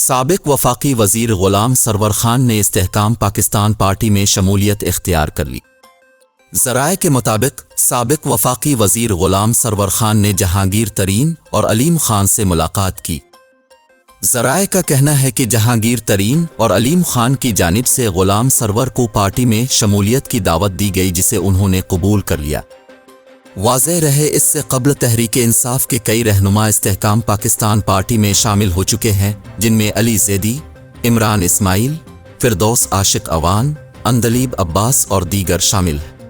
साबिक वफाकी वज़ीर ग़ुलाम सरवर खान ने इस्तेहकाम पाकिस्तान पार्टी में शमूलियत इख्तियार कर ली। ज़राए के मुताबिक साबिक वफाकी वज़ीर ग़ुलाम सरवर खान ने जहांगीर तरीन और अलीम खान से मुलाकात की। ज़राए का कहना है कि जहांगीर तरीन और अलीम खान की जानिब से ग़ुलाम सरवर को पार्टी में शमूलियत की दावत दी गई, जिसे उन्होंने कबूल कर लिया। वाज़ेह रहे, इससे क़ब्ल तहरीक इंसाफ के कई रहनुमा इस्तेहकाम पाकिस्तान पार्टी में शामिल हो चुके हैं, जिनमें अली ज़ैदी, इमरान इस्माइल, फिरदौस आशिक अवान, अंदलीब अब्बास और दीगर शामिल हैं।